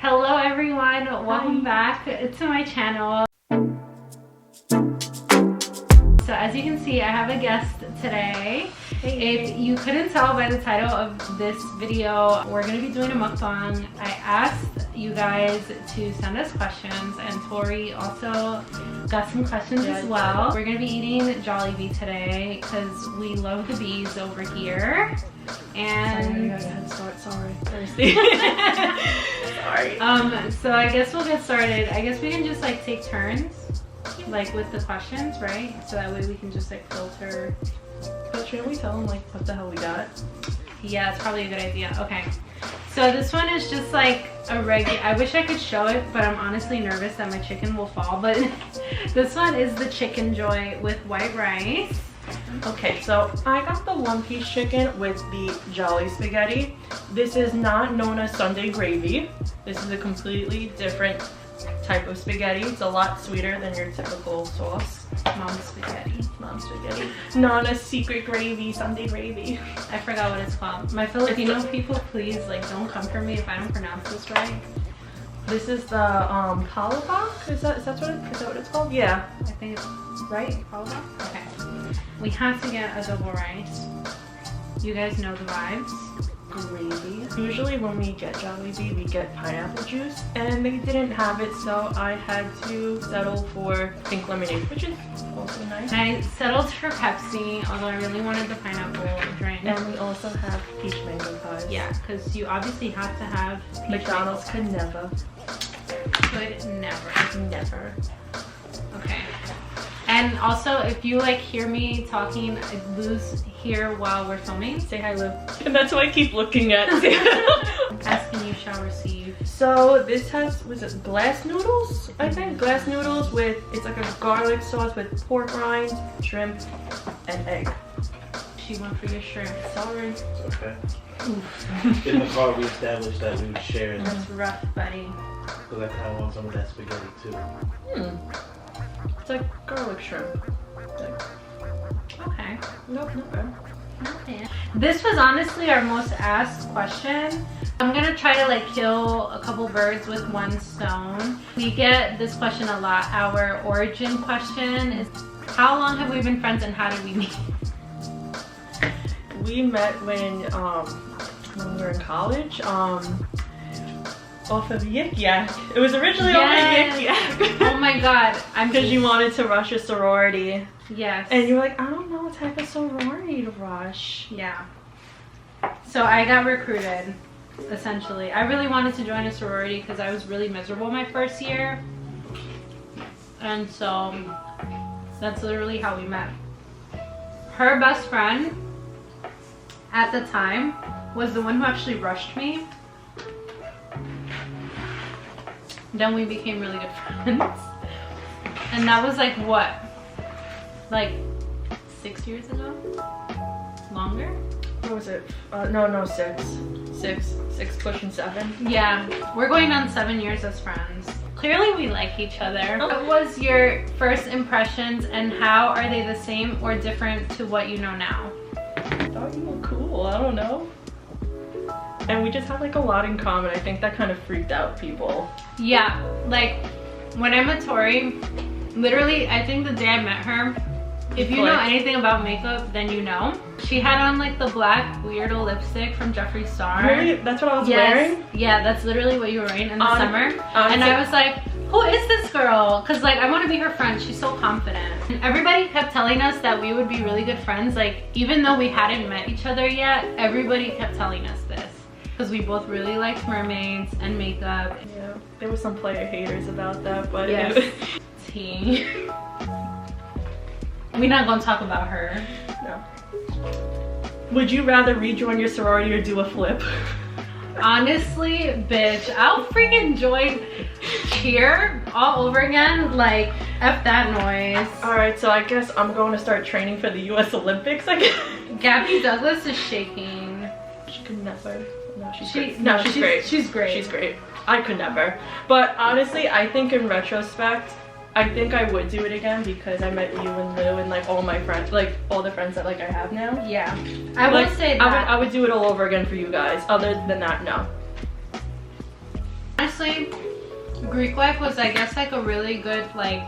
Hello everyone, welcome back to my channel. So as you can see, I have a guest today. If you couldn't tell by the title of this video, we're going to be doing a mukbang. I asked you guys to send us questions, and Tori also got some questions as well. We're going to be eating Jollibee today because we love the bees over here. And sorry, thirsty. Sorry. So I guess we'll get started. I guess we can just like take turns, like with the questions, right? So that way we can just like filter. But shouldn't we tell them like what the hell we got? Yeah, it's probably a good idea. Okay. So this one is just like a regular. I wish I could show it, but I'm honestly nervous that my chicken will fall. But this one is the Chicken Joy with white rice. Okay, so I got the one-piece chicken with the Jolly spaghetti. This is not known as Sunday gravy. This is a completely different type of spaghetti. It's a lot sweeter than your typical sauce. Mom spaghetti. Mom spaghetti. Not a secret gravy, Sunday gravy. I forgot what it's called. My Filipino people, please, like, don't come for me if I don't pronounce this right. This is the palabok? Is that what it's called? Yeah. I think it's right. Palabok? Okay. We have to get a double rice. You guys know the vibes. Gravy. Usually when we get Jollibee, we get pineapple juice, and they didn't have it, so I had to settle for pink lemonade, which is also nice. I settled for Pepsi, although I really wanted the pineapple drink. And we also have peach mango pies. Yeah, because you obviously have to have peach McDonald's mango. could never. Could never. Never. Okay. And also, if you like hear me talking, I lose here while we're filming. Say hi, Lou. And that's why I keep looking at. Asking you shall receive. So this has, was it glass noodles? I think glass noodles with, it's like a garlic sauce with pork rinds, shrimp, and egg. She went for your shrimp. Sorry. It's okay. In the car, we established that we would share it. That's rough, buddy. Because I kind of want some of that spaghetti too. It's like garlic shrimp. Okay. Nope, not bad. Okay. This was honestly our most asked question. I'm gonna try to like kill a couple birds with one stone. We get this question a lot. Our origin question is, how long have we been friends and how did we meet? We met when we were in college. Off of Yik Yak. It was originally over Yik Yak. Oh my god. Because you wanted to rush a sorority. Yes. And you were like, I don't know what type of sorority to rush. Yeah. So I got recruited, essentially. I really wanted to join a sorority because I was really miserable my first year. And so that's literally how we met. Her best friend at the time was the one who actually rushed me. Then we became really good friends. And that was like what? Like 6 years ago? Longer? What was it? No, 6. 6 pushing 7. Yeah, we're going on 7 years as friends. Clearly we like each other. What was your first impressions and how are they the same or different to what you know now? I thought you were cool, I don't know. And we just had like a lot in common. I think that kind of freaked out people. Yeah, like when I met Tori, literally I think the day I met her, if you know anything about makeup, then you know. She had on like the black weirdo lipstick from Jeffree Star. Really? That's what I was wearing? Yeah, that's literally what you were wearing in the summer. And I was like, who is this girl? Because like I want to be her friend. She's so confident. And everybody kept telling us that we would be really good friends. Like even though we hadn't met each other yet, everybody kept telling us this. Because we both really liked mermaids and makeup. Yeah, there were some player haters about that, but yes. Tea. We're not gonna talk about her. No. Would you rather rejoin your sorority or do a flip? Honestly, bitch, I'll freaking join cheer all over again. Like, F that noise. Alright, so I guess I'm going to start training for the US Olympics again. Gabby Douglas is shaking. She could never. No, she's great. She's great. She's great. She's great. I could never. But honestly, I think in retrospect, I think I would do it again because I met you and Lou and like all my friends, like all the friends that like I have now. Yeah, I will say that. I would do it all over again for you guys. Other than that, no. honestly, Greek life was, I guess, like a really good like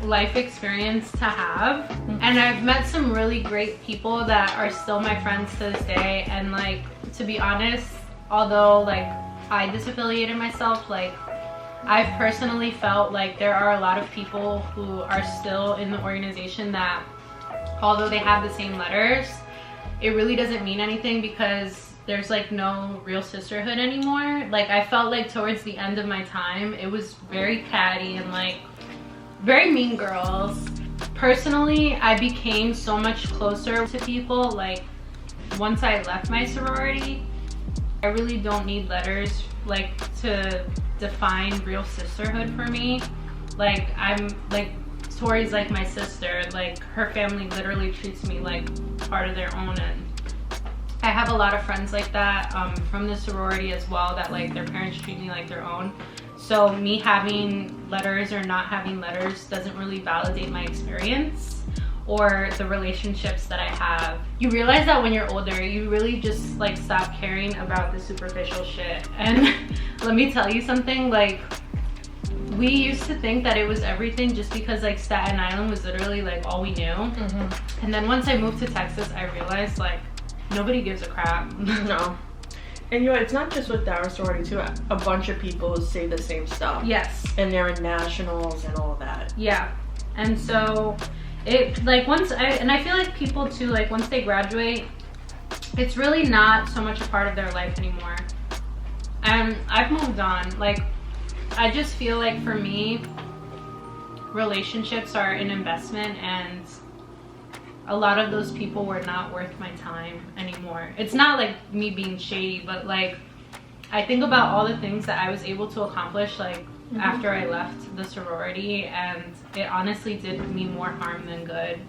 life experience to have. And I've met some really great people that are still my friends to this day. And like, to be honest, although like I disaffiliated myself, like I've personally felt like there are a lot of people who are still in the organization that, although they have the same letters, it really doesn't mean anything because there's like no real sisterhood anymore. Like I felt like towards the end of my time, it was very catty and like very mean girls. Personally, I became so much closer to people like once I left my sorority. I really don't need letters like to define real sisterhood for me. Like I'm like, Tori's like my sister. Like her family literally treats me like part of their own, and I have a lot of friends like that from the sorority as well, that like their parents treat me like their own. So me having letters or not having letters doesn't really validate my experience or the relationships that I have. You realize that when you're older, you really just like stop caring about the superficial shit. And let me tell you something, like we used to think that it was everything just because like Staten Island was literally like all we knew. And then once I moved to Texas, I realized like nobody gives a crap. No. And you know, it's not just with our sorority too. A bunch of people say the same stuff. Yes. And they're in nationals and all that. Yeah. And so it like I feel like people too, like once they graduate, it's really not so much a part of their life anymore. And I've moved on. Like I just feel like for me, relationships are an investment, and a lot of those people were not worth my time anymore. It's not like me being shady, but like I think about all the things that I was able to accomplish like after I left the sorority, and it honestly did me more harm than good.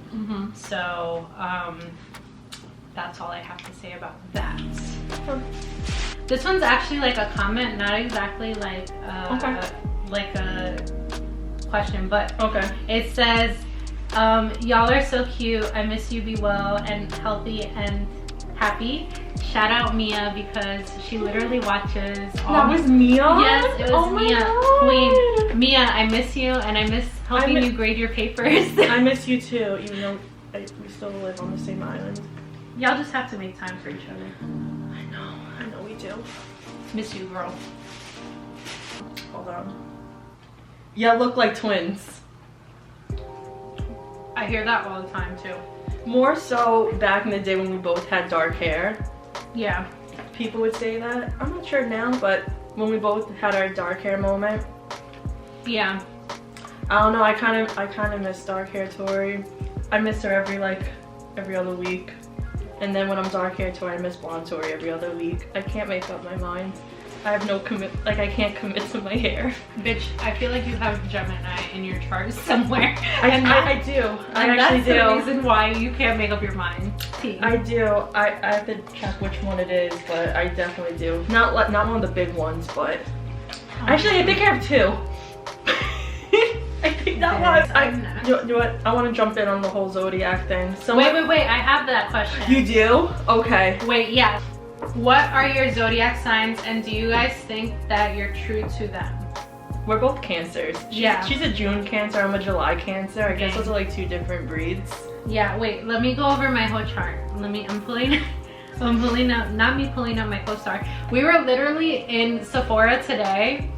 So that's all I have to say about that. This one's actually like a comment, not exactly like like a question, but it says, y'all are so cute. I miss you. Be well and healthy and happy. Shout out Mia because she literally watches all. That was Mia? Yes, it was Mia. Queen. Mia, I miss you, and I miss helping you grade your papers. I miss you too, even though we still live on the same island. Y'all just have to make time for each other. I know we do. Miss you, girl. Hold on. Y'all look like twins. I hear that all the time too. More so back in the day when we both had dark hair. Yeah. People would say that. I'm not sure now, but when we both had our dark hair moment. Yeah. I don't know, I kind of miss dark hair Tori. I miss her every other week. And then when I'm dark hair Tori, I miss blonde Tori every other week. I can't make up my mind. I have no like I can't commit to my hair. Bitch, I feel like you have Gemini in your chart somewhere. I do. I actually do. That's the reason why you can't make up your mind. I do. I have to check which one it is, but I definitely do. Not one of the big ones, but actually I think I have two. I think that was. You know what? I want to jump in on the whole Zodiac thing. Wait. I have that question. You do? Okay. Wait, yeah. What are your Zodiac signs, and do you guys think that you're true to them? We're both Cancers. She's a June Cancer, I'm a July Cancer. I guess those are like two different breeds. Yeah, wait, let me go over my whole chart. I'm pulling up, not me pulling up my co-star. We were literally in Sephora today,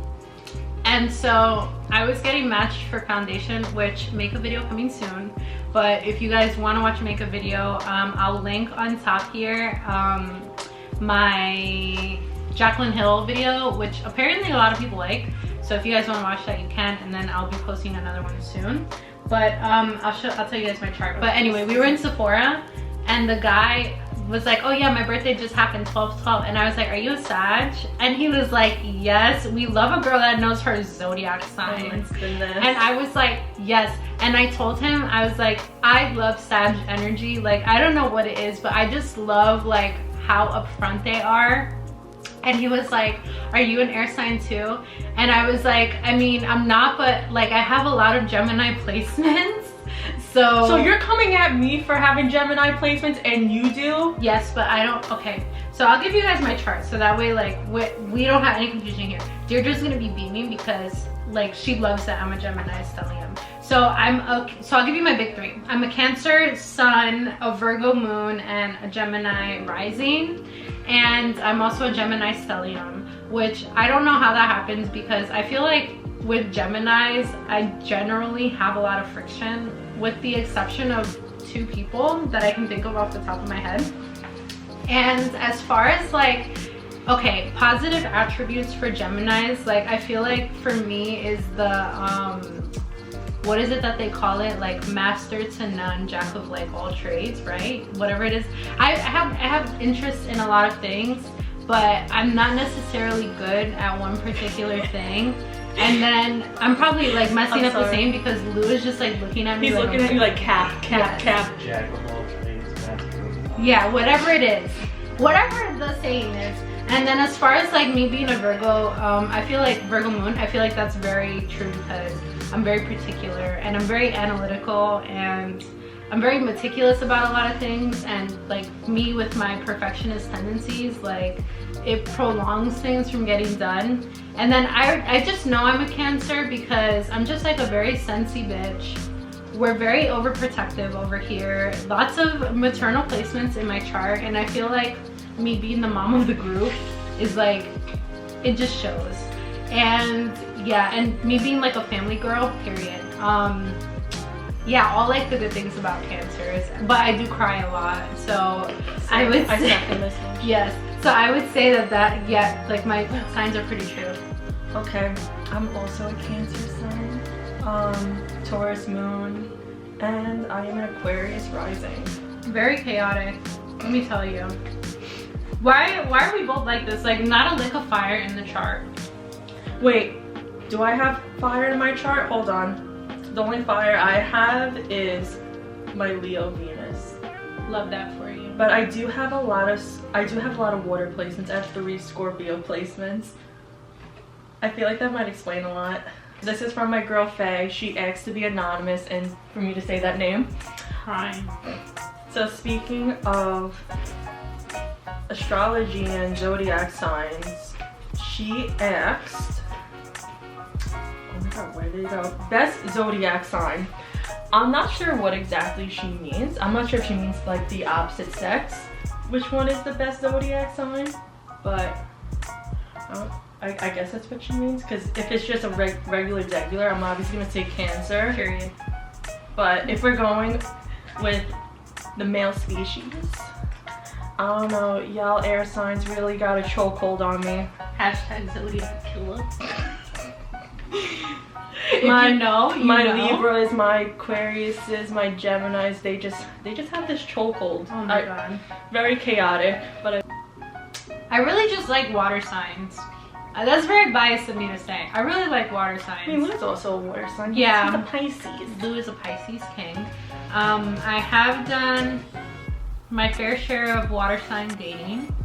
and so I was getting matched for foundation, which makeup video coming soon. But if you guys want to watch a makeup video, I'll link on top here my Jaclyn Hill video, which apparently a lot of people like. So if you guys want to watch that, you can, and then I'll be posting another one soon. But I'll tell you guys my chart. But anyway, we were in Sephora, and the guy was like, oh yeah, my birthday just happened 12/12, and I was like, are you a Sag? And he was like, yes, we love a girl that knows her Zodiac signs. Oh my goodness. And I was like, yes. And I told him, I was like, I love Sag energy. Like, I don't know what it is, but I just love like how upfront they are. And he was like, are you an air sign too? And I was like, I mean, I'm not, but like I have a lot of Gemini placements. So you're coming at me for having Gemini placements, and you do? Yes, but I don't. Okay, So I'll give you guys my chart so that way like we don't have any confusion here. Deirdre's gonna be beaming because like she loves that I'm a Gemini stellium. So I'll give you my big three. I'm a Cancer sun, a Virgo moon, and a Gemini rising. And I'm also a Gemini stellium, which I don't know how that happens because I feel like with Geminis, I generally have a lot of friction with the exception of 2 people that I can think of off the top of my head. And as far as like, okay, positive attributes for Geminis, like I feel like for me is the, what is it that they call it? Like master to none, jack of like all trades, right? Whatever it is. I have interest in a lot of things, but I'm not necessarily good at one particular thing. And then I'm probably like messing up the same because Lou is just like looking at me. He's like, looking at you like cap. Jack of all trades, master. Yeah, whatever it is, whatever the saying is. And then as far as like me being a Virgo, I feel like Virgo moon, I feel like that's very true because I'm very particular and I'm very analytical and I'm very meticulous about a lot of things. And like me with my perfectionist tendencies, like it prolongs things from getting done. And then I just know I'm a Cancer because I'm just like a very sensy bitch. We're very overprotective over here. Lots of maternal placements in my chart, and I feel like me being the mom of the group is like, it just shows. And yeah, and me being like a family girl, period. Yeah, all like the good things about Cancers, but I do cry a lot. So I would say, yes. So I would say that yeah, like my signs are pretty true. Okay, I'm also a Cancer sun, Taurus moon, and I am an Aquarius rising. Very chaotic, let me tell you. Why are we both like this? Like not a lick of fire in the chart. Wait, do I have fire in my chart? Hold on. The only fire I have is my Leo Venus. Love that for you. But I do have a lot of water placements. I have 3 Scorpio placements. I feel like that might explain a lot. This is from my girl Faye. She asked to be anonymous and for me to say that name. Fine. So speaking of astrology and zodiac signs, she asked, oh my god, where did it go? Best zodiac sign. I'm not sure what exactly she means. I'm not sure if she means like the opposite sex, which one is the best zodiac sign, but I guess that's what she means, because if it's just a regular degular, I'm obviously gonna say Cancer, period. But if we're going with the male species, I don't know, y'all air signs really got a chokehold on me. Hashtag Zodiac killer. My Libras, my Aquariuses, my Geminis, they just have this chokehold. Oh my god. Very chaotic, but I really just like water signs. That's very biased of me to say. I really like water signs. I mean, Lou's also a water sign. Yeah. He's a Pisces. Lou is a Pisces king. I have done my fair share of water sign dating.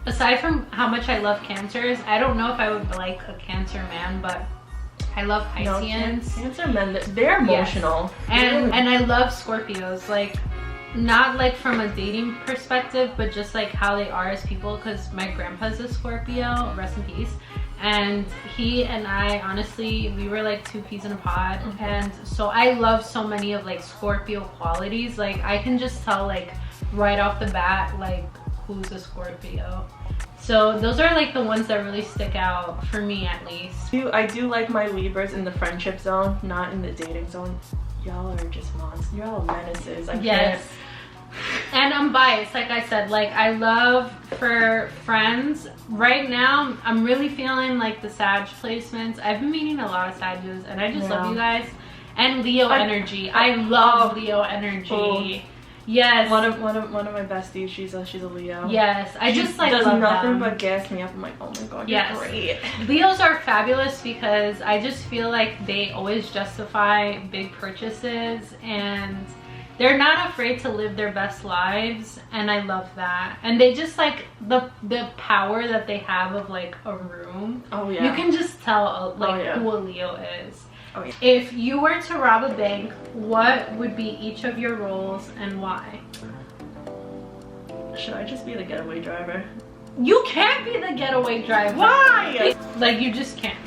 Aside from how much I love Cancers, I don't know if I would like a Cancer man, but I love Pisceans. No, Cancer men, they're emotional. Yes. And I love Scorpios. Like, not like from a dating perspective, but just like how they are as people, because my grandpa's a Scorpio, rest in peace, and he and I, honestly, we were like 2 peas in a pod. And so I love so many of like Scorpio qualities. Like I can just tell like right off the bat like who's a Scorpio. So those are like the ones that really stick out for me, at least. I do like my Libras in the friendship zone, not in the dating zone. Y'all are just monsters. Y'all are menaces. Yes. And I'm biased, like I said. Like I love for friends. Right now, I'm really feeling like the Sag placements. I've been meeting a lot of Sages, and I just love you guys. And Leo energy. I love Leo energy. Oh. Yes. One of my besties, she's a Leo. Yes. I just like does love nothing them. but gas me up. I'm like, oh my god, yes. You're great. Leos are fabulous because I just feel like they always justify big purchases and they're not afraid to live their best lives, and I love that. And they just like the power that they have of like a room. Oh yeah. You can just tell who a Leo is. Oh, yeah. If you were to rob a bank, what would be each of your roles and why? Should I just be the getaway driver? You can't be the getaway driver. Why? Like, you just can't.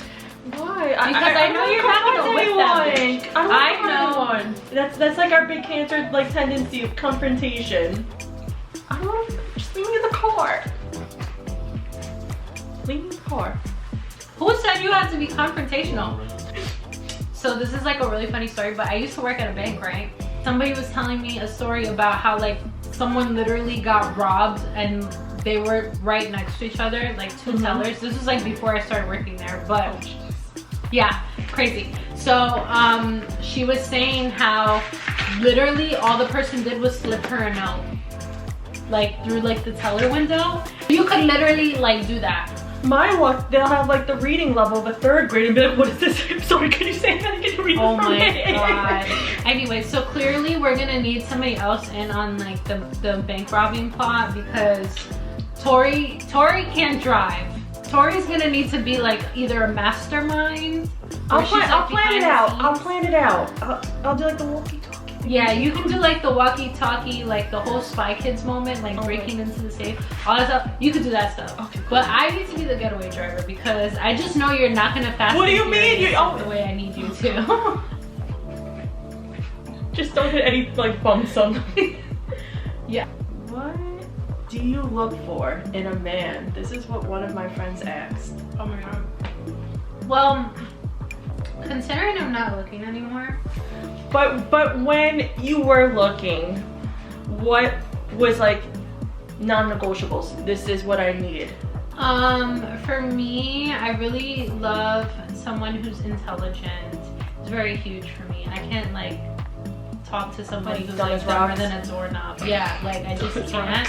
Why? Because I know you're not gonna whip that bitch. I know. Anyone. That's like our big cancer like tendency of confrontation. I don't want to. Just leave me in the car. Leave me in the car. Who said you had to be confrontational? So this is like a really funny story, but I used to work at a bank, right? Somebody was telling me a story about how like someone literally got robbed and they were right next to each other, like two tellers. This was like before I started working there, but yeah, crazy. So she was saying how literally all the person did was slip her a note, like through like the teller window. You could literally like do that. My luck, they'll have like the reading level of a 3rd grade and be like, what is this? I'm sorry, can you say that? Can you read Oh this for my me? god. Anyway, so clearly we're gonna need somebody else in on like the bank robbing plot because Tori can't drive. Tori's gonna need to be like either a mastermind. I'll plan it out. I'll do like the walkie-talkie. Yeah, you can do like the walkie-talkie, like the whole Spy Kids moment, like breaking into the safe, all that stuff. You could do that stuff. Okay, cool. But I need to be the getaway driver because I just know you're not gonna fast. What do you mean? The way I need you to. Just don't hit any like bumps on me. Yeah. What do you look for in a man? This is what one of my friends asked. Oh my god. Well, considering I'm not looking anymore. But when you were looking, what was like non-negotiables? This is what I need. For me, I really love someone who's intelligent. It's very huge for me. I can't like talk to somebody who's like dumber than a doorknob. Yeah, like I just can't.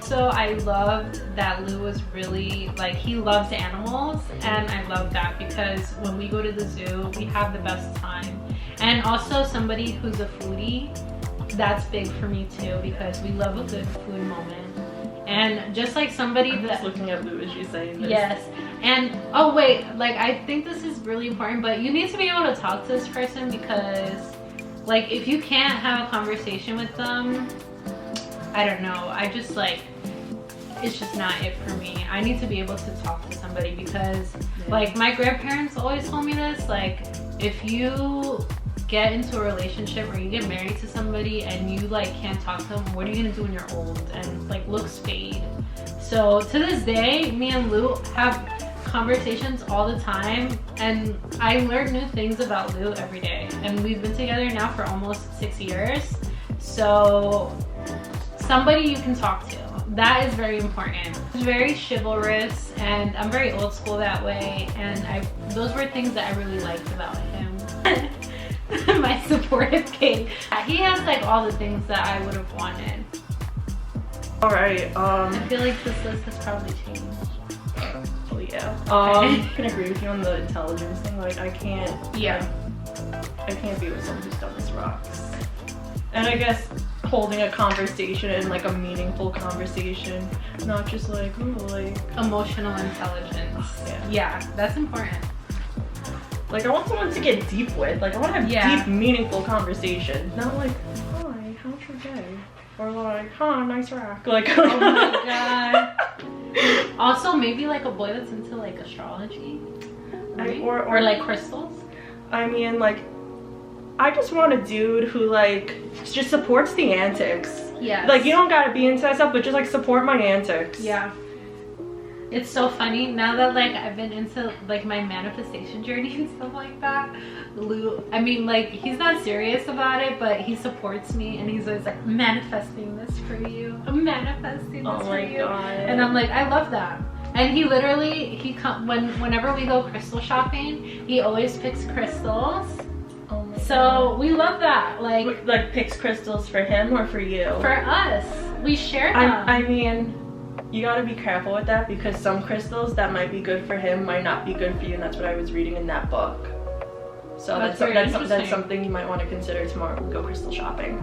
So I loved that Lou was really like, he loves animals, and I love that because when we go to the zoo, we have the best time. And also somebody who's a foodie, that's big for me too because we love a good food moment. And just like somebody I'm just looking at Lou as she's saying this. Yes. And oh wait, like I think this is really important, but you need to be able to talk to this person because like if you can't have a conversation with them, I don't know, I just like, it's just not it for me. I need to be able to talk to somebody because like my grandparents always told me this, like if you get into a relationship or you get married to somebody and you like can't talk to them, what are you gonna do when you're old? And like looks fade. So to this day, me and Lou have conversations all the time and I learn new things about Lou every day. And we've been together now for almost 6 years. So somebody you can talk to, that is very important. He's very chivalrous and I'm very old school that way, and those were things that I really liked about him. My supportive king. He has like all the things that I would have wanted. All right. I feel like this list has probably changed. Oh yeah. I can agree with you on the intelligence thing. Like I can't. Yeah. I can't be with someone who's dumb as rocks. And I guess holding a conversation and like a meaningful conversation, not just like, oh, like emotional intelligence. Yeah, that's important. Like I want someone to get deep with. Like I want to have deep, meaningful conversation. Not like, hi, how's your day? Or like, huh, nice rock. Like, oh my god. Also, maybe like a boy that's into like astrology, right? Or like crystals. I mean, like, I just want a dude who like just supports the antics. Yeah. Like you don't gotta be into that stuff, but just like support my antics. Yeah. It's so funny now that like I've been into like my manifestation journey and stuff like that. Lou, I mean like he's not serious about it, but he supports me and he's always like, manifesting this for you. I'm manifesting this for you. God. And I'm like, I love that. And he literally, whenever we go crystal shopping, he always picks crystals. Oh my God. We love that. Like picks crystals for him or for you? For us. We share them. I mean, you gotta be careful with that because some crystals that might be good for him might not be good for you, and that's what I was reading in that book. So that's something you might want to consider tomorrow. We'll go crystal shopping.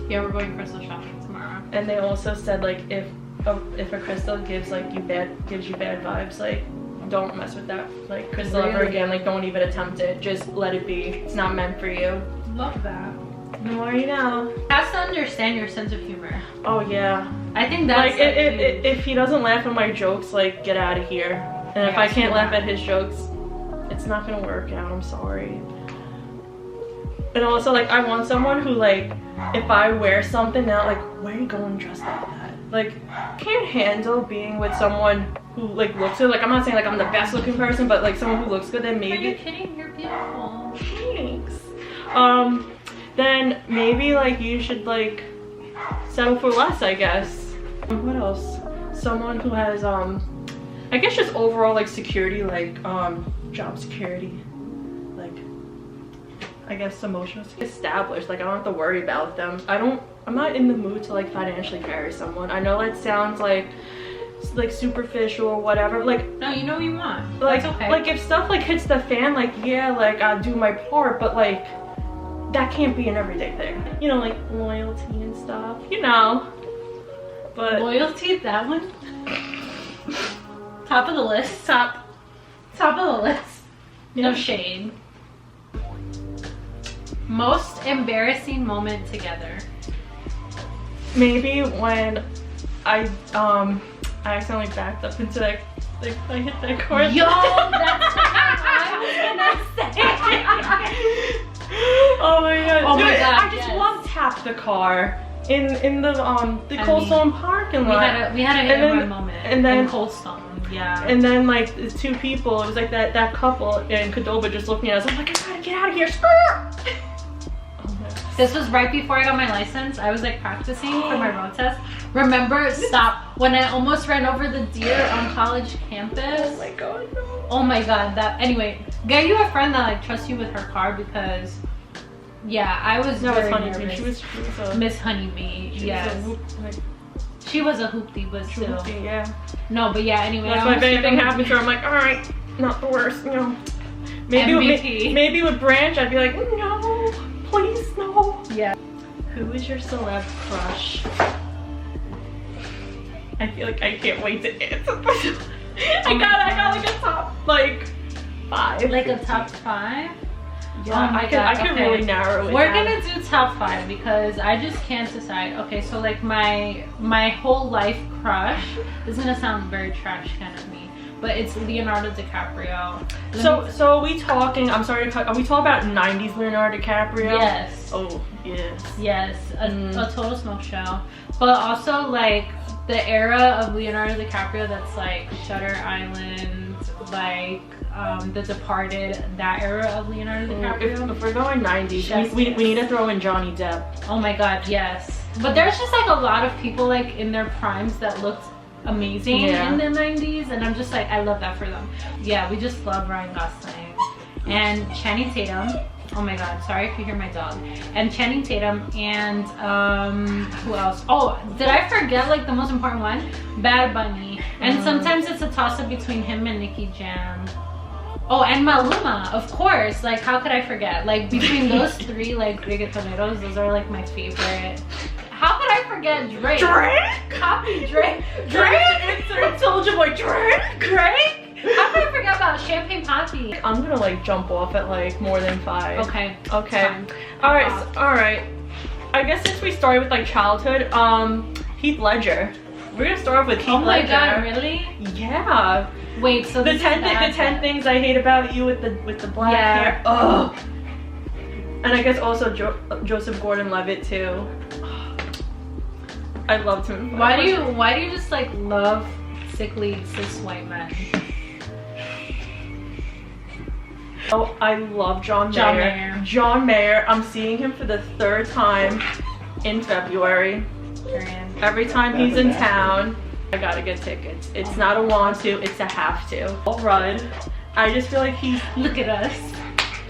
Yeah, we're going crystal shopping tomorrow. And they also said like if a crystal gives you bad vibes, like don't mess with that like crystal ever again. Like don't even attempt it. Just let it be. It's not meant for you. Love that. The more you know. You have to understand your sense of humor. Oh yeah. I think that's like if he doesn't laugh at my jokes, like get out of here. And if I can't laugh at his jokes, it's not gonna work out. I'm sorry. And also, like, I want someone who, like, if I wear something now, like, where are you going dressed like that? Like, can't handle being with someone who, like, looks good. Like, I'm not saying, like, I'm the best looking person, but, like, someone who looks good, then maybe. Are you kidding? You're beautiful. Thanks. Then maybe, like, you should, like, settle for less, I guess. What else? Someone who has, I guess just overall, like, security, like, job security. Like, I guess emotional established. Like, I don't have to worry about them. I'm not in the mood to, like, financially carry someone. I know that sounds like superficial or whatever. Like, no, you know what you want. Like, that's okay. Like, if stuff, like, hits the fan, like, yeah, like, I'll do my part, but, like, that can't be an everyday thing. You know, like, loyalty and stuff, you know. But loyalty, that one? Top of the list. Top of the list. No shade. Most embarrassing moment together. Maybe when I accidentally backed up into that, like, I hit that cord. Yo, that's what I was gonna say. Oh my god. Oh my god. I just love tap the car in the Cold Stone parking lot. We had a hit and run moment. And then in Cold Stone. Yeah. And then, like, the two people, it was like that couple, and Cadoba just looking at us. I'm like, I gotta get out of here. This was right before I got my license. I was, like, practicing for my road test. Remember, stop, when I almost ran over the deer on college campus. Oh my god, no. Oh my god, that, anyway, get you a friend that, like, trusts you with her car, because, yeah, I was very nervous. She was a Miss Honeybee, yes. She was a hoopty, but still. Hoopty, yeah. No, but yeah, anyway. That's why if anything happens to her, I'm like, alright, not the worst, you know. Maybe with Branch, I'd be like, no, please, no. Yeah. Who is your celeb crush? I feel like I can't wait to answer this. I got like a top, like, 5. Like a top 5? Yeah, oh I can really narrow it We're down. gonna do top 5 because I just can't decide. Okay, so like my whole life crush, this is gonna sound very trash can of me, but it's Leonardo DiCaprio. So are we talking, I'm sorry to cut, are we talking about 90s Leonardo DiCaprio? Yes. Oh, yes. Yes, a total smoke show. But also like the era of Leonardo DiCaprio that's like Shutter Island, like The Departed, that era of Leonardo DiCaprio. If we're going 90s, we need to throw in Johnny Depp. Oh my god, yes. But there's just like a lot of people like in their primes that looked amazing in the 90s, and I'm just like, I love that for them. Yeah, we just love Ryan Gosling. And Channing Tatum. Oh my god, sorry if you hear my dog. And Channing Tatum and who else? Oh, did I forget like the most important one? Bad Bunny. And sometimes it's a toss-up between him and Nicki Jam. Oh, and Maluma, of course. Like, how could I forget? Like, between those 3, like, reggaetoneros, those are, like, my favorite. How could I forget Drake? Drake? Copy Drake. Insert Soulja Boy. Drake? How could I forget about Champagne Papi? I'm gonna, like, jump off at, like, more than 5. Okay. Alright. I guess since we started with, like, childhood, Heath Ledger. We're gonna start off with Heath Ledger. Oh my god, really? Yeah. Wait, so the 10 things I hate about you with the black hair. Ugh. And I guess also Joseph Gordon-Levitt too. I loved him. Why do you just like love sickly cis white men? Oh, I love John Mayer. John Mayer. I'm seeing him for the 3rd time in February. Every time he's in town, I gotta get tickets. It's not a want to, it's a have to. RØDE. I just feel like he's... Look at us.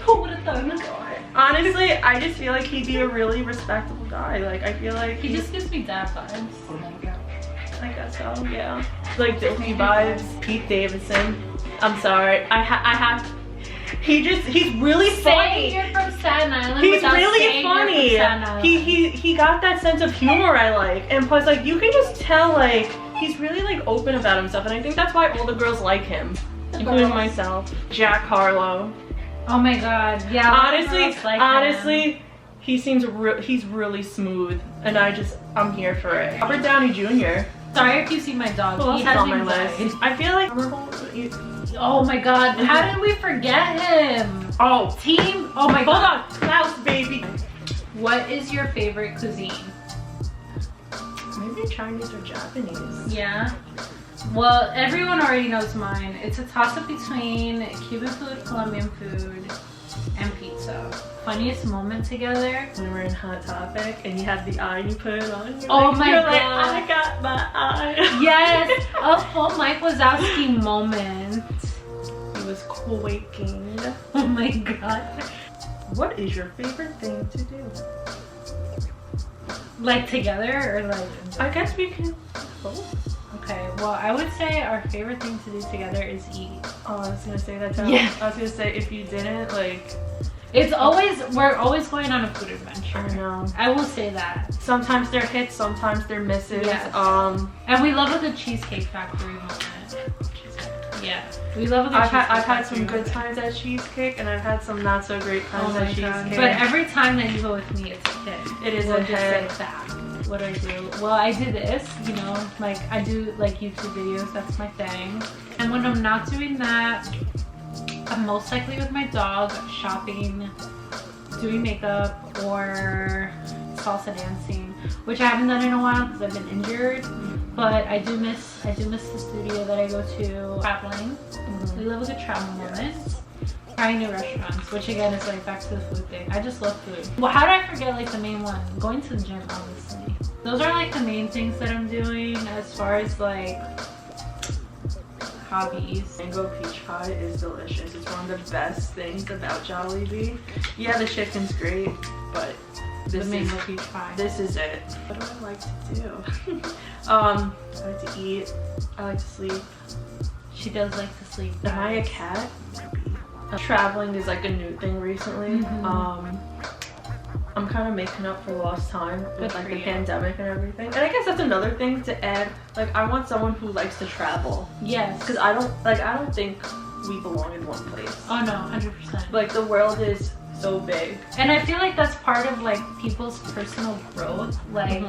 Who would have thought? Honestly, I just feel like he'd be a really respectable guy. Like, I feel like... He just gives me dad vibes. I guess so, yeah. Like Disney vibes. Pete Davidson. I'm sorry. I have... He's really funny. You're from Staten Island. He's really funny. He got that sense of humor I like, and plus like you can just tell like he's really like open about himself, and I think that's why all the girls like him, including myself. Jack Harlow. Oh my god, yeah. Honestly, He seems he's really smooth, and I'm here for it. Robert Downey Jr. Sorry if you see my dog. Who else He is has on my anxiety. list? I feel like Oh my god, how did we forget him? oh, Team, oh my hold god. on, Klaus baby. What is your favorite cuisine? Maybe Chinese or Japanese. Yeah. Well, everyone already knows mine. It's a toss-up between Cuban food, Colombian food, and pizza. Funniest moment together? We were in Hot Topic, and you had the eye you put it on. Oh my you're god. Like, I got my eye. Yes, a full Mike Wazowski moment. He was quaking. Oh my god. What is your favorite thing to do? Like together or like? I guess we can both. Okay, well I would say our favorite thing to do together is eat. Oh, I was gonna say that too. Yeah. I was gonna say if you didn't, like, It's always, we're always going on a food adventure. I know. I will say that. Sometimes they're hits, sometimes they're misses. Yes. And we love a good Cheesecake Factory moment. Yeah, we love a good I've Cheesecake had some Factory good moment. times at Cheesecake, and I've had some not so great Oh times my at god. Cheesecake. But every time that you go with me, it's a hit. It is We'll a just hit. like that. What do I do? Well, I do this, you know, like I do like YouTube videos, that's my thing. And when I'm not doing that, I'm most likely with my dog, shopping, doing makeup, or salsa dancing, which I haven't done in a while because I've been injured. But I do miss the studio that I go to. Traveling. We love a good travel moment. Trying new restaurants, which again is like back to the food thing. I just love food. Well, how did I forget like the main one? Going to the gym, obviously. Those are like the main things that I'm doing as far as like hobbies. Mango peach pie is delicious. It's one of the best things about Jollibee. Yeah, the chicken's great, but The mango peach pie. This is it. What do I like to do? I like to eat. I like to sleep. She does like to sleep. Am I a cat? Traveling is like a new thing recently. I'm kind of making up for lost time with like the pandemic and everything. And I guess that's another thing to add. Like, I want someone who likes to travel. Yes. Because I don't think we belong in one place. Oh no, 100%. Like, the world is so big. And I feel like that's part of like people's personal growth. Like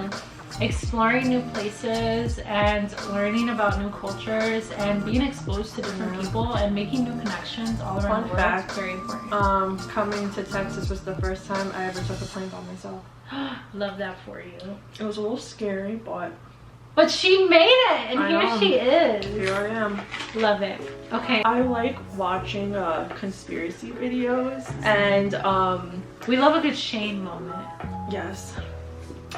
exploring new places and learning about new cultures and being exposed to different people and making new connections all around the world. Fact, It's very important. Coming to Texas was the first time I ever took a plane by myself. Love that for you. It was a little scary, but she made it, and here she is. Here I am. Love it. Okay. I like watching conspiracy videos, and We love a good Shane moment. yes,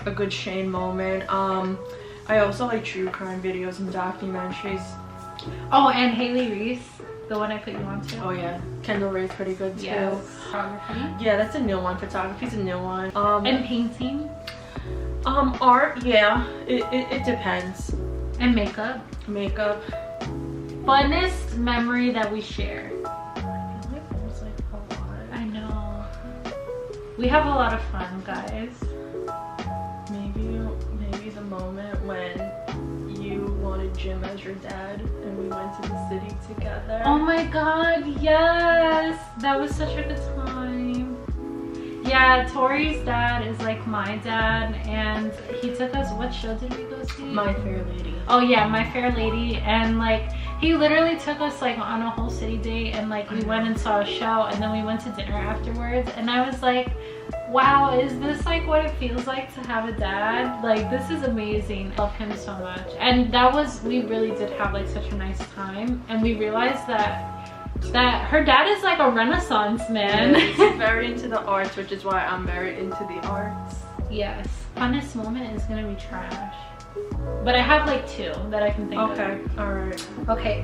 a good Shane moment. I also like true crime videos and documentaries. Oh, and Haley Reese, the one I put you on to. Oh yeah, Kendall Ray's pretty good too. Yes. Photography. Yeah, that's a new one. Photography's a new one. And painting. Art, yeah, it depends. And makeup. Makeup. Funnest memory that we share. I feel like there's like a lot. I know. We have a lot of fun, guys. Maybe the moment when you wanted Jim as your dad and we went to the city together. Oh my god, yes! That was such a good time. Yeah, Tori's dad is like my dad, and he took us, what show did we go see? My Fair Lady. Oh yeah, My Fair Lady, and like he literally took us like on a whole city date, and like we went and saw a show, and then we went to dinner afterwards, and I was like, wow, is this like what it feels like to have a dad? Like, this is amazing. Love him so much. And we really did have like such a nice time, and we realized that her dad is like a Renaissance man. Yeah, he's very into the arts, which is why I'm very into the arts. Yes. Funnest moment is gonna be trash. But I have like two that I can think of. Okay, alright. Okay,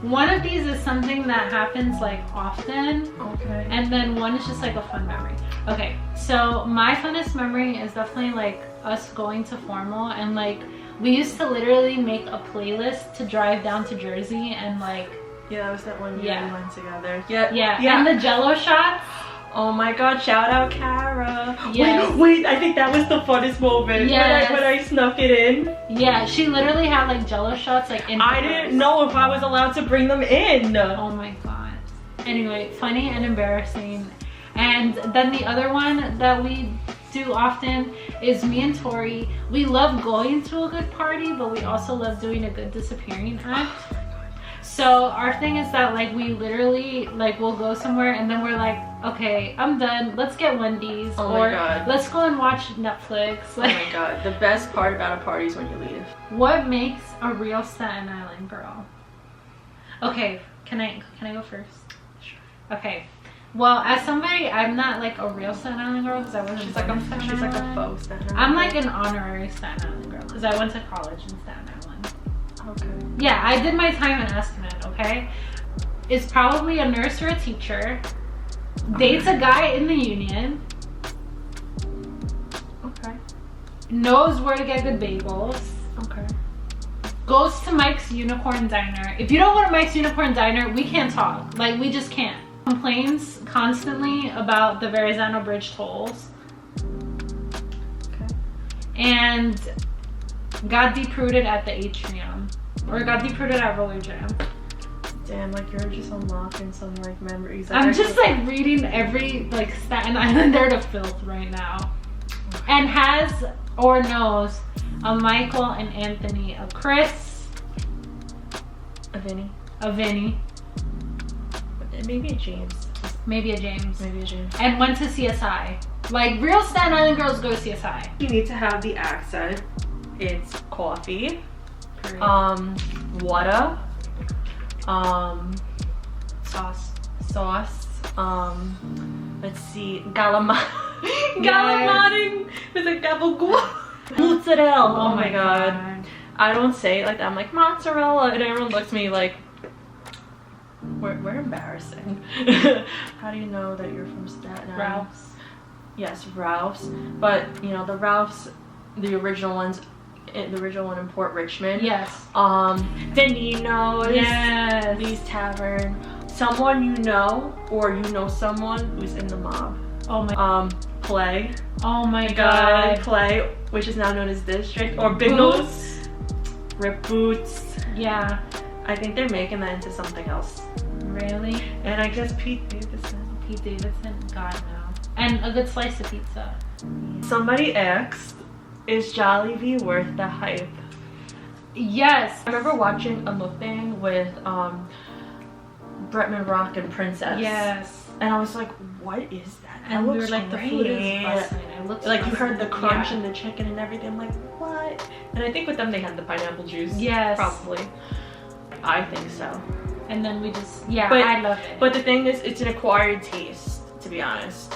one of these is something that happens like often. Okay. And then one is just like a fun memory. Okay, so my funnest memory is definitely like us going to formal, and like we used to literally make a playlist to drive down to Jersey and like. Yeah, that was that one year Yeah. we went together. Yeah, and the Jello shots. Oh my god, shout out Kara. Yes. Wait, I think that was the funnest moment. Yes. When I snuck it in. Yeah, she literally had like Jello shots like in. I didn't know if I was allowed to bring them in. Oh my god. Anyway, funny and embarrassing. And then the other one that we do often is me and Tori. We love going to a good party, but we also love doing a good disappearing act. So our thing is that like we literally like we'll go somewhere and then we're like, okay, I'm done, let's get Wendy's, or let's go and watch Netflix. Like, oh my god, the best part about a party is when you leave. What makes a real Staten Island girl? Okay, can I go first? Sure. Okay. Well, as somebody, I'm not like a real Staten Island girl because I wasn't. She's like a faux Staten Island. I'm like an honorary Staten Island girl because I went to college in Staten Island. Okay. Yeah, I did my time in Escondido. Okay, is probably a nurse or a teacher. Dates a guy in the union. Okay. Knows where to get good bagels. Okay. Goes to Mike's Unicorn Diner. If you don't go to Mike's Unicorn Diner, we can't talk. Like, we just can't. Complains constantly about the Verrazano Bridge tolls. Okay. And got deep-rooted at the Atrium. Or got deep-rooted at Roller Jam. Damn, like you're just unlocking some like memories. I'm just like reading every like Staten Islander to filth right now. And has or knows a Michael and Anthony, a Chris, a Vinny, maybe a James, maybe a James, and went to CSI. Like real Staten Island girls go to CSI. You need to have the accent. It's coffee, Period. water, sauce. Let's see, galamating with a gabagool. Mozzarella. Oh my god. I don't say it like that. I'm like mozzarella, and everyone looks at me like we're embarrassing. How do you know that you're from Staten Island? Ralph's. Yes, Ralph's. But you know the Ralph's, the original ones. The original one in Port Richmond. Yes. Veninos. Yes. Lee's Tavern. Someone you know, or you know someone who's in the mob. Oh my. Play. Oh my god. Play, which is now known as District, or Big Nose. Rip Boots. Yeah. I think they're making that into something else. Really? And I guess Pete Davidson. God no. And a good slice of pizza. Somebody asked, is JOLLIBEE worth the hype? Yes. I remember watching a mukbang with Bretman Rock and Princess. Yes. And I was like, what is that? And that we were like, great. the food is busting. It looks like you heard the crunch yeah. and the chicken and everything. I'm like, what? And I think with them they had the pineapple juice. Yes. Probably. I think so. And then we just, yeah, but, I love it. But the thing is, it's an acquired taste, to be honest.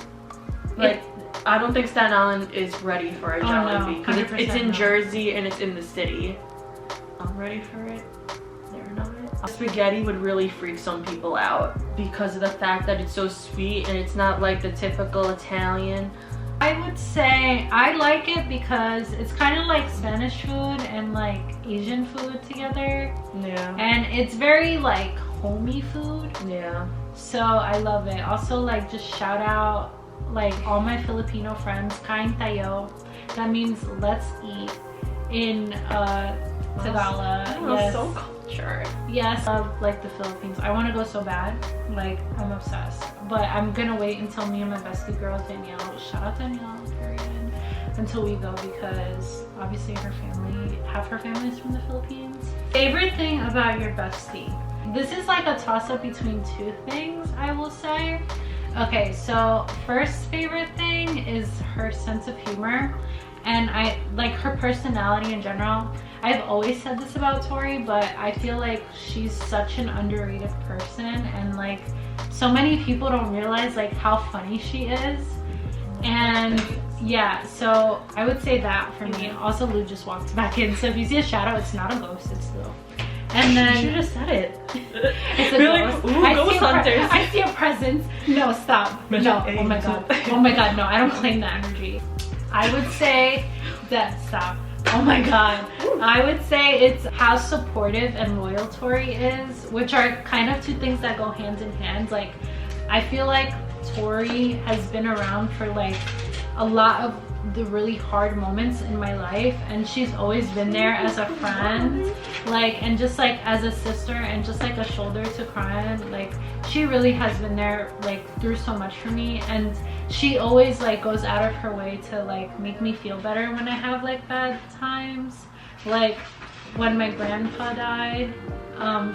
Like, I don't think Staten Island is ready for a JOLLIBEE. Because it's in Jersey and it's in the city. I'm ready for it. They're not. Spaghetti would really freak some people out because of the fact that it's so sweet and it's not like the typical Italian. I would say I like it because it's kind of like Spanish food and like Asian food together. Yeah. And it's very like homey food. Yeah. So I love it. Also, like, just shout out like all my Filipino friends. Kain tayo. That means let's eat in Tagalog. Yes. So cultured. Yes, I love like the Philippines. I want to go so bad. Like, I'm obsessed. But I'm gonna wait until me and my bestie girl Danielle, shout out Danielle, period, until we go, because obviously half her family is from the Philippines. Favorite thing about your bestie? This is like a toss-up between two things, I will say. Okay, so first favorite thing is her sense of humor, and I like her personality in general. I've always said this about Tori, but I feel like she's such an underrated person, and like so many people don't realize like how funny she is. And yeah, so I would say that for me. Also, Lou just walked back in, so if you see a shadow, it's not a ghost, it's Lou. And then you should have said it. It's a ghost. Like, ooh, ghost hunters. I see a presence. No, stop. No. Oh my god. Oh my god. No, I don't claim that energy. I would say that. Stop. Oh my god. I would say it's how supportive and loyal Tori is, which are kind of two things that go hand in hand. Like, I feel like Tori has been around for like a lot of the really hard moments in my life, and she's always been there as a friend, like, and just like as a sister, and just like a shoulder to cry on. Like, she really has been there, like, through so much for me, and she always like goes out of her way to like make me feel better when I have like bad times. Like when my grandpa died,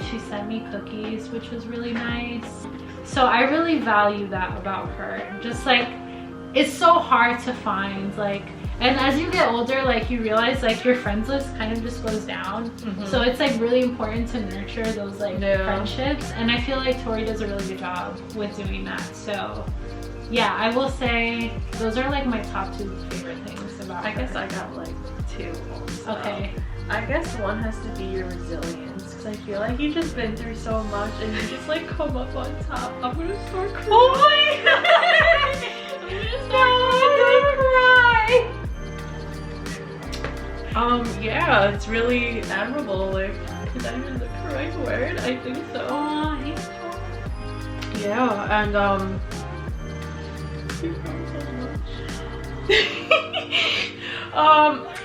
she sent me cookies, which was really nice. So I really value that about her. Just like, it's so hard to find, like, and as you get older, like, you realize like your friends list kind of just goes down. So it's like really important to nurture those like friendships, and I feel like Tori does a really good job with doing that. So yeah, I will say those are like my top 2 favorite things about her. I guess I got like 2 also. Okay. I guess one has to be your resilience, because I feel like you've just been through so much and you just like come up on top. I'm gonna start crying. Oh my god! I'm gonna start crying. Yeah, it's really admirable. Like, is that even the correct word? I think so. Yeah, and you've grown so much.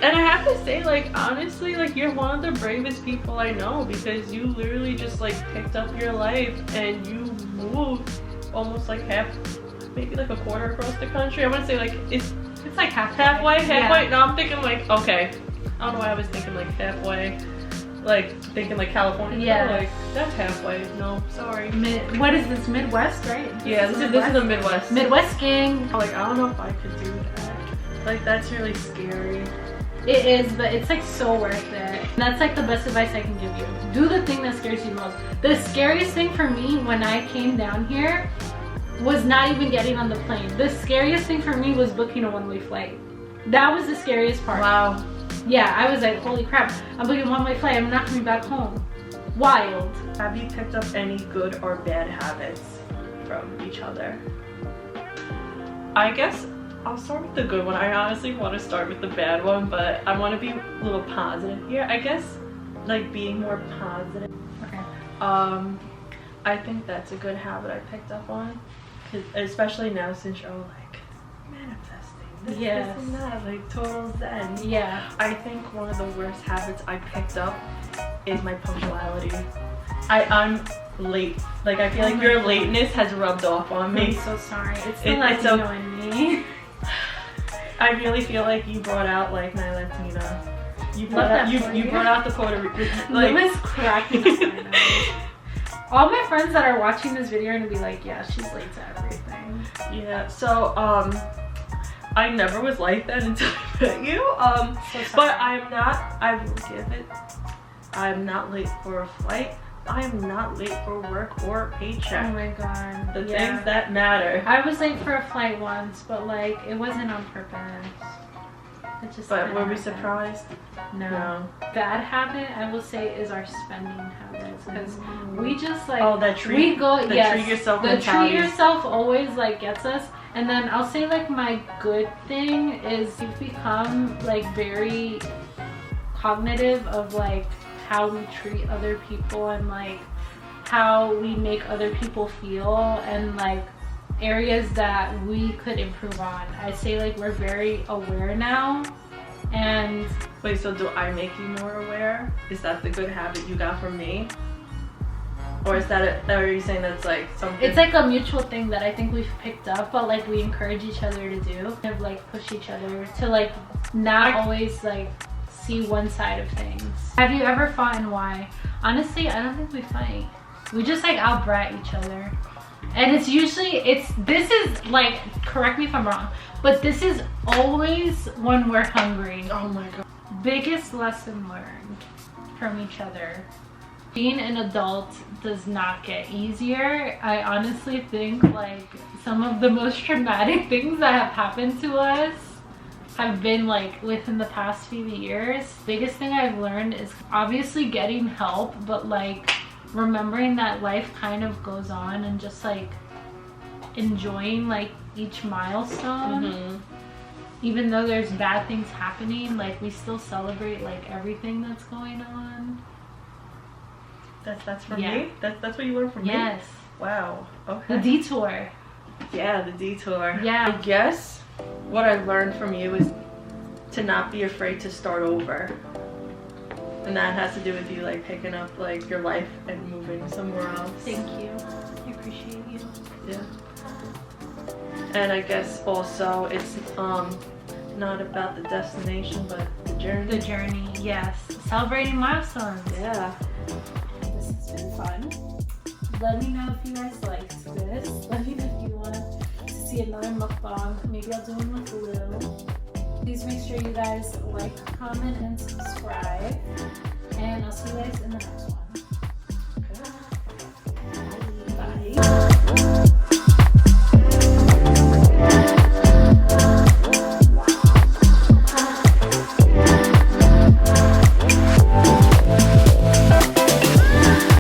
And I have to say, like, honestly, like, you're one of the bravest people I know, because you literally just like picked up your life and you moved almost like maybe like a quarter across the country. I want to say like it's like halfway. Yeah. No, I'm thinking like, okay, I don't know why I was thinking like halfway, like thinking like California. Yeah, like that's halfway. No, sorry. What is this, Midwest, right? Yeah, this is the Midwest. Midwest gang. Like, I don't know if I could do that. Like, that's really scary. It is, but it's like so worth it. And that's like the best advice I can give you. Do the thing that scares you the most. The scariest thing for me when I came down here was not even getting on the plane. The scariest thing for me was booking a one-way flight. That was the scariest part. Wow. Yeah, I was like, holy crap, I'm booking a one-way flight, I'm not coming back home. Wild. Have you picked up any good or bad habits from each other? I guess I'll start with the good one. I honestly want to start with the bad one, but I want to be a little positive here. I guess like being more positive. Okay. I think that's a good habit I picked up on, especially now since you're like manifesting this, this and that, like total zen. Yeah. I think one of the worst habits I picked up is my punctuality. I'm late. Like, I feel like your lateness has rubbed off on me. I'm so sorry. It's the Latino in me. I really feel like you brought out like my Latina. You brought out the Puerto Rican. Like, Lima's cracking us right now. All my friends that are watching this video are gonna be like, yeah, she's late to everything. Yeah. So I never was like that until I met you. But I'm not. I will give it. I'm not late for a flight. I am not late for work or a paycheck. Oh my god. The things that matter. I was late for a flight once, but like it wasn't on purpose. It just But were we surprised? No. Bad habit, I will say, is our spending habits, because we just like treat yourself the treat yourself always like gets us. And then I'll say like my good thing is we've become like very cognitive of like how we treat other people and like how we make other people feel, and like areas that we could improve on. I say like we're very aware now. And wait, so do I make you more aware? Is that the good habit you got from me? Or is that are you saying that's like something? It's like a mutual thing that I think we've picked up, but like we encourage each other to do, and like push each other to like not always like see one side of things. Have you ever fought, and why? Honestly, I don't think we fight. We just like out-brat each other. And it's usually, this is like, correct me if I'm wrong, but this is always when we're hungry. Oh my god. Biggest lesson learned from each other. Being an adult does not get easier. I honestly think like some of the most traumatic things that have happened to us have been like within the past few years. Biggest thing I've learned is obviously getting help, but like remembering that life kind of goes on and just like enjoying like each milestone. Even though there's bad things happening, like we still celebrate like everything that's going on. That's from me? That's what you learned from me? Yes. Wow. Okay. The detour. Yeah, the detour. Yeah. I guess what I learned from you is to not be afraid to start over. And that has to do with you like picking up like your life and moving somewhere else. Thank you. I appreciate you. Yeah. And I guess also it's not about the destination but the journey. The journey, yes. Celebrating milestones. Yeah. This has been fun. Let me know if you guys liked this. Let me know if you want to see another mukbang. Maybe I'll do one with Lou. Please make sure you guys like, comment, and subscribe. And I'll see you guys in the next one.